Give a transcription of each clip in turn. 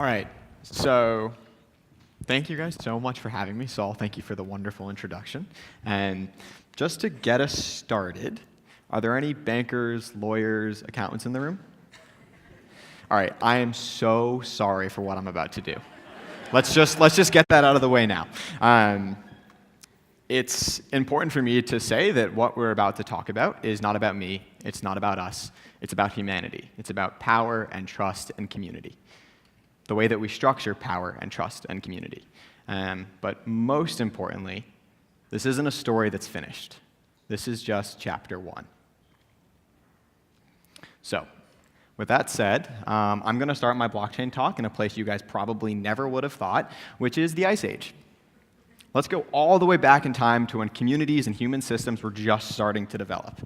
All right, so thank you guys so much for having me. Saul, thank you for the wonderful introduction. And just to get us started, are there any bankers, lawyers, accountants in the room? All right, I am so sorry for what I'm about to do. Let's just get that out of the way now. It's important for me to say that what we're about to talk about is not about me, it's not about us, it's about humanity. It's about power and trust and community. The way that we structure power and trust and community. But most importantly, this isn't a story that's finished. This is just chapter 1. So, with that said, I'm going to start my blockchain talk in a place you guys probably never would have thought, which is the Ice Age. Let's go all the way back in time to when communities and human systems were just starting to develop.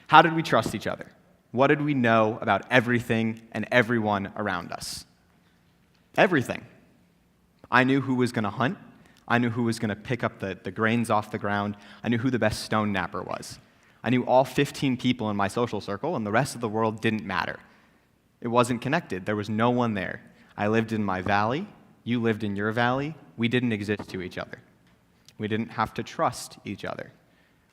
How did we trust each other? What did we know about everything and everyone around us? Everything. I knew who was going to hunt. I knew who was going to pick up the grains off the ground. I knew who the best stone knapper was. I knew all 15 people in my social circle, and the rest of the world didn't matter. It wasn't connected. There was no one there. I lived in my valley. You lived in your valley. We didn't exist to each other. We didn't have to trust each other.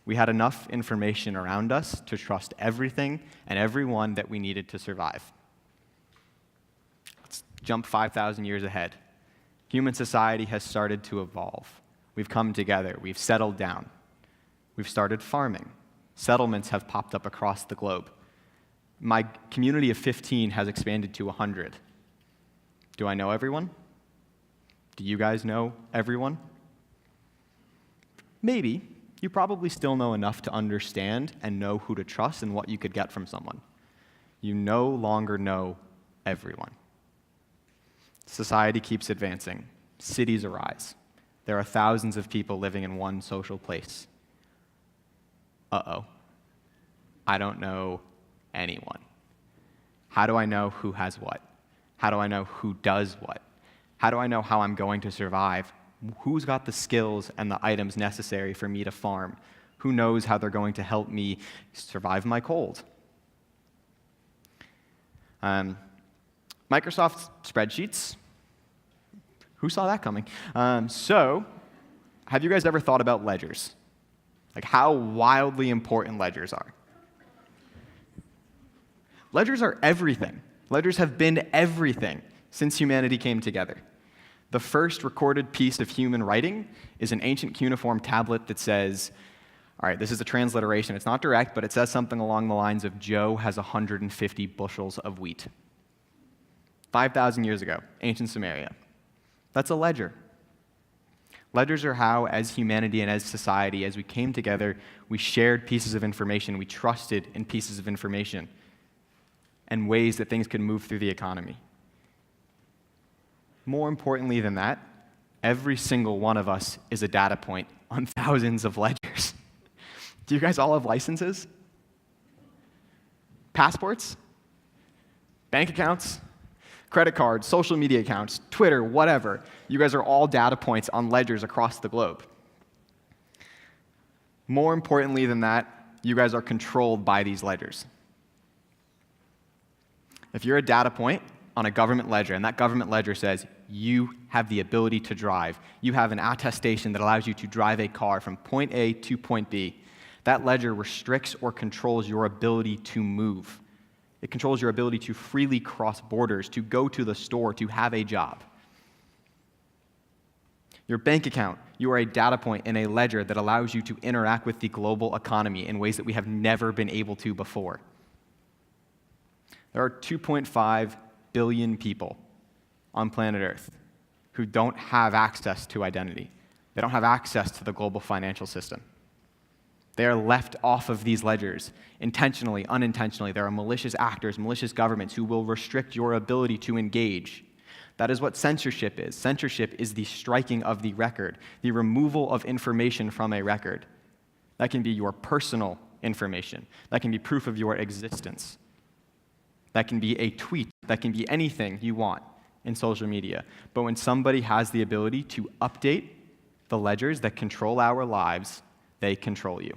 We had enough information around us to trust everything and everyone that we needed to survive. Let's jump 5,000 years ahead. Human society has started to evolve. We've come together. We've settled down. We've started farming. Settlements have popped up across the globe. My community of 15 has expanded to 100. Do I know everyone? Do you guys know everyone? Maybe. You probably still know enough to understand and know who to trust and what you could get from someone. You no longer know everyone. Society keeps advancing. Cities arise. There are thousands of people living in one social place. Uh-oh. I don't know anyone. How do I know who has what? How do I know who does what? How do I know how I'm going to survive? Who's got the skills and the items necessary for me to farm? Who knows how they're going to help me survive my cold? Microsoft spreadsheets. Who saw that coming? So, have you guys ever thought about ledgers? Like how wildly important ledgers are? Ledgers are everything. Ledgers have been everything since humanity came together. The first recorded piece of human writing is an ancient cuneiform tablet that says, all right, this is a transliteration. It's not direct, but it says something along the lines of Joe has 150 bushels of wheat. 5,000 years ago, ancient Sumeria. That's a ledger. Ledgers are how, as humanity and as society, as we came together, we shared pieces of information, we trusted in pieces of information, and ways that things could move through the economy. More importantly than that, every single one of us is a data point on thousands of ledgers. Do you guys all have licenses? Passports? Bank accounts? Credit cards, social media accounts, Twitter, whatever. You guys are all data points on ledgers across the globe. More importantly than that, you guys are controlled by these ledgers. If you're a data point on a government ledger, and that government ledger says you have the ability to drive, you have an attestation that allows you to drive a car from point A to point B, that ledger restricts or controls your ability to move. It controls your ability to freely cross borders, to go to the store, to have a job. Your bank account, you are a data point in a ledger that allows you to interact with the global economy in ways that we have never been able to before. There are 2.5 billion people on planet Earth who don't have access to identity. They don't have access to the global financial system. They are left off of these ledgers, intentionally, unintentionally. There are malicious actors, malicious governments who will restrict your ability to engage. That is what censorship is. Censorship is the striking of the record, the removal of information from a record. That can be your personal information. That can be proof of your existence. That can be a tweet. That can be anything you want in social media. But when somebody has the ability to update the ledgers that control our lives, they control you.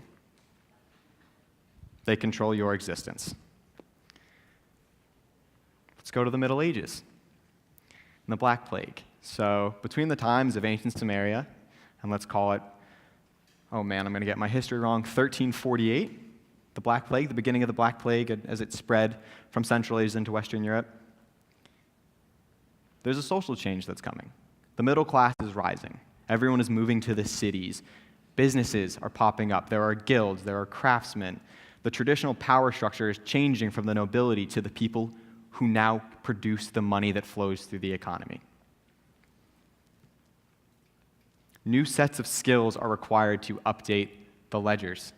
They control your existence. Let's go to the Middle Ages. and the Black Plague. So between the times of ancient Samaria, and let's call it, oh man, I'm going to get my history wrong, 1348, the Black Plague, the beginning of the Black Plague as it spread from Central Asia into Western Europe, there's a social change that's coming. The middle class is rising. Everyone is moving to the cities. Businesses are popping up. There are guilds. There are craftsmen. The traditional power structure is changing from the nobility to the people who now produce the money that flows through the economy. New sets of skills are required to update the ledgers.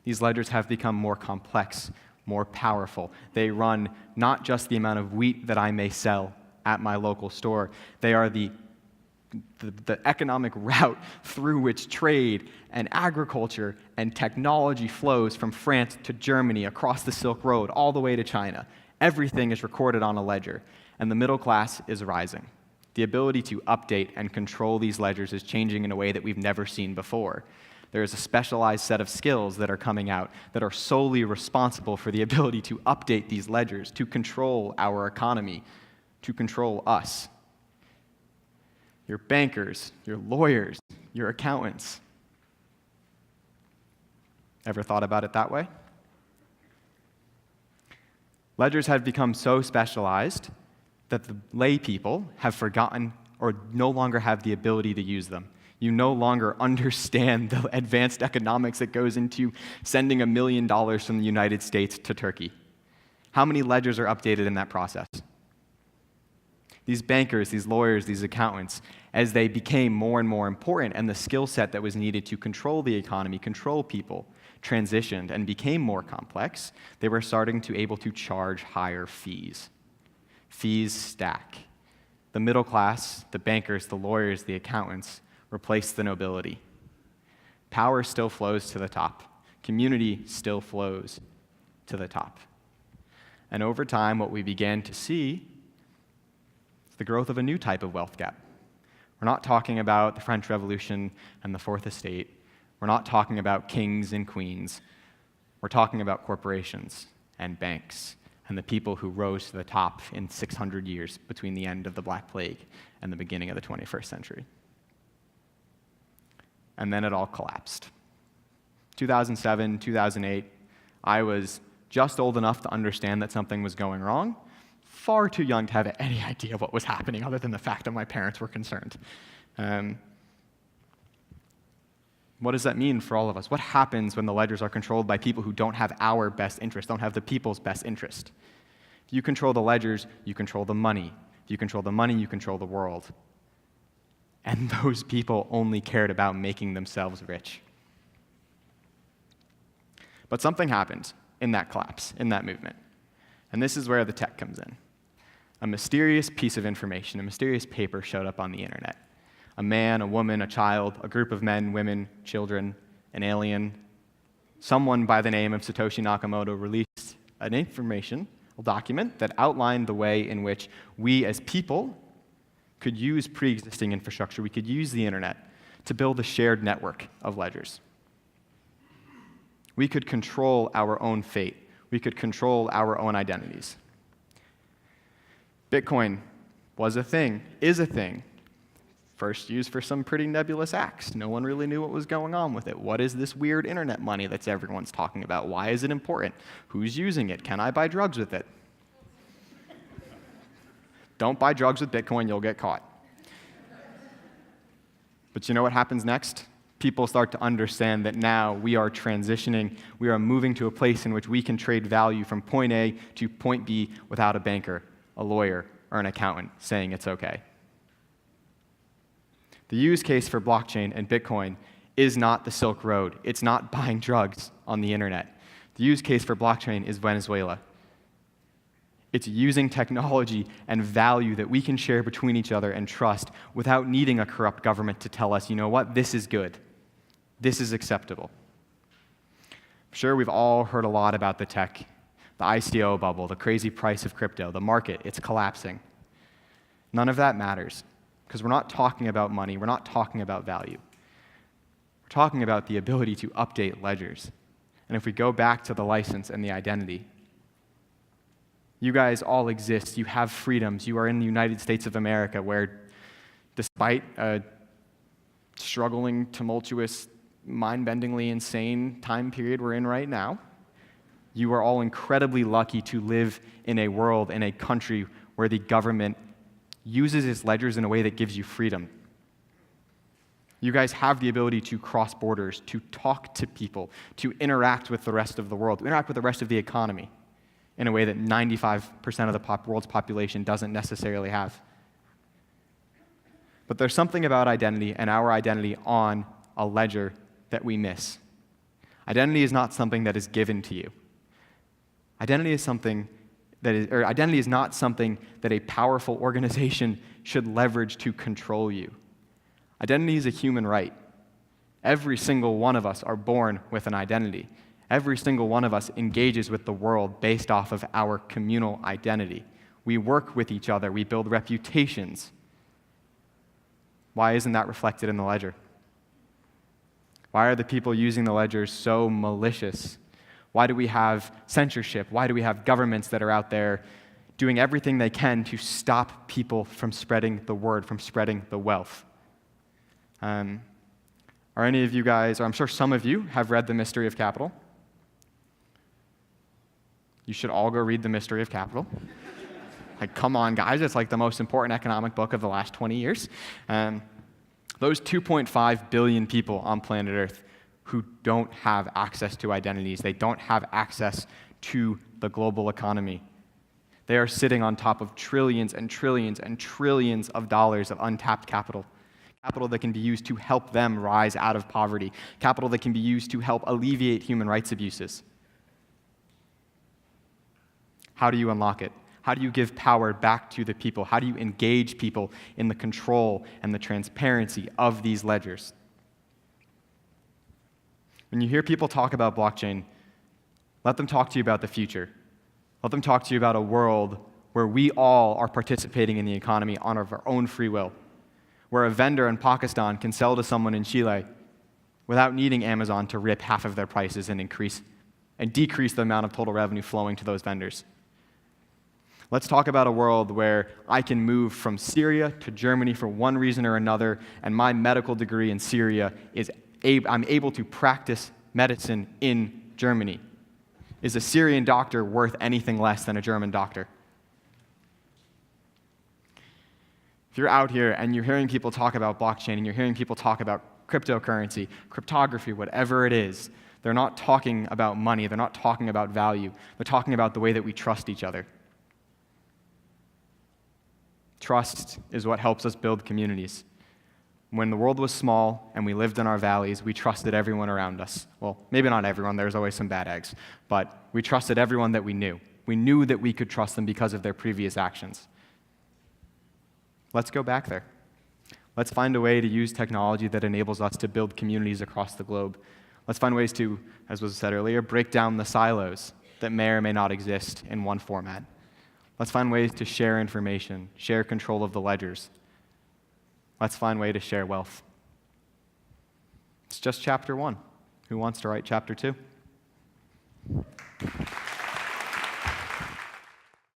These ledgers have become more complex, more powerful. They run not just the amount of wheat that I may sell at my local store. They are the economic route through which trade and agriculture and technology flows from France to Germany, across the Silk Road, all the way to China. Everything is recorded on a ledger, and the middle class is rising. The ability to update and control these ledgers is changing in a way that we've never seen before. There is a specialized set of skills that are coming out that are solely responsible for the ability to update these ledgers, to control our economy, to control us. Your bankers, your lawyers, your accountants. Ever thought about it that way? Ledgers have become so specialized that the lay people have forgotten or no longer have the ability to use them. You no longer understand the advanced economics that goes into sending $1 million from the United States to Turkey. How many ledgers are updated in that process? These bankers, these lawyers, these accountants, as they became more and more important and the skill set that was needed to control the economy, control people, transitioned and became more complex, they were starting to able to charge higher fees. Fees stack. The middle class, the bankers, the lawyers, the accountants, replace the nobility. Power still flows to the top. Community still flows to the top. And over time, what we began to see is the growth of a new type of wealth gap. We're not talking about the French Revolution and the Fourth Estate. We're not talking about kings and queens. We're talking about corporations and banks and the people who rose to the top in 600 years between the end of the Black Plague and the beginning of the 21st century. And then it all collapsed. 2007, 2008, I was just old enough to understand that something was going wrong, far too young to have any idea what was happening other than the fact that my parents were concerned. What does that mean for all of us? What happens when the ledgers are controlled by people who don't have our best interest, don't have the people's best interest? If you control the ledgers, you control the money. If you control the money, you control the world. And those people only cared about making themselves rich. But something happened in that collapse, in that movement. And this is where the tech comes in. A mysterious piece of information, a mysterious paper showed up on the internet. A man, a woman, a child, a group of men, women, children, an alien, someone by the name of Satoshi Nakamoto released an informational document that outlined the way in which we as people could use pre-existing infrastructure, we could use the internet to build a shared network of ledgers. We could control our own fate. We could control our own identities. Bitcoin was a thing, is a thing. First used for some pretty nebulous acts. No one really knew what was going on with it. What is this weird internet money that everyone's talking about? Why is it important? Who's using it? Can I buy drugs with it? Don't buy drugs with Bitcoin, you'll get caught. But you know what happens next? People start to understand that now we are transitioning, we are moving to a place in which we can trade value from point A to point B without a banker, a lawyer, or an accountant saying it's okay. The use case for blockchain and Bitcoin is not the Silk Road. It's not buying drugs on the internet. The use case for blockchain is Venezuela. It's using technology and value that we can share between each other and trust without needing a corrupt government to tell us, you know what, this is good. This is acceptable. I'm sure we've all heard a lot about the tech, the ICO bubble, the crazy price of crypto, the market, it's collapsing. None of that matters. Because we're not talking about money, we're not talking about value. We're talking about the ability to update ledgers. And if we go back to the license and the identity, You guys all exist. You have freedoms. You are in the United States of America, where despite a struggling, tumultuous, mind-bendingly insane time period we're in right now, you are all incredibly lucky to live in a world, in a country where the government uses its ledgers in a way that gives you freedom. You guys have the ability to cross borders, to talk to people, to interact with the rest of the world, to interact with the rest of the economy in a way that 95% of the world's population doesn't necessarily have. But there's something about identity and our identity on a ledger that we miss. Identity is not something that is given to you. Identity is not something that a powerful organization should leverage to control you. Identity is a human right. Every single one of us are born with an identity. Every single one of us engages with the world based off of our communal identity. We work with each other. We build reputations. Why isn't that reflected in the ledger? Why are the people using the ledger so malicious? Why do we have censorship? Why do we have governments that are out there doing everything they can to stop people from spreading the word, from spreading the wealth? Are any of you guys, or I'm sure some of you, have read The Mystery of Capital? You should all go read The Mystery of Capital. Like, come on, guys, it's like the most important economic book of the last 20 years. Those 2.5 billion people on planet Earth who don't have access to identities, they don't have access to the global economy. They are sitting on top of trillions and trillions and trillions of dollars of untapped capital. Capital that can be used to help them rise out of poverty. Capital that can be used to help alleviate human rights abuses. How do you unlock it? How do you give power back to the people? How do you engage people in the control and the transparency of these ledgers? When you hear people talk about blockchain, let them talk to you about the future. Let them talk to you about a world where we all are participating in the economy on our own free will, where a vendor in Pakistan can sell to someone in Chile without needing Amazon to rip half of their prices and decrease the amount of total revenue flowing to those vendors. Let's talk about a world where I can move from Syria to Germany for one reason or another, and my medical degree in Syria I'm able to practice medicine in Germany. Is a Syrian doctor worth anything less than a German doctor? If you're out here and you're hearing people talk about blockchain and you're hearing people talk about cryptocurrency, cryptography, whatever it is, they're not talking about money, they're not talking about value, they're talking about the way that we trust each other. Trust is what helps us build communities. When the world was small and we lived in our valleys, we trusted everyone around us. Well, maybe not everyone, there's always some bad eggs, but we trusted everyone that we knew. We knew that we could trust them because of their previous actions. Let's go back there. Let's find a way to use technology that enables us to build communities across the globe. Let's find ways to, as was said earlier, break down the silos that may or may not exist in one format. Let's find ways to share information, share control of the ledgers. Let's find a way to share wealth. It's just chapter 1. Who wants to write chapter 2?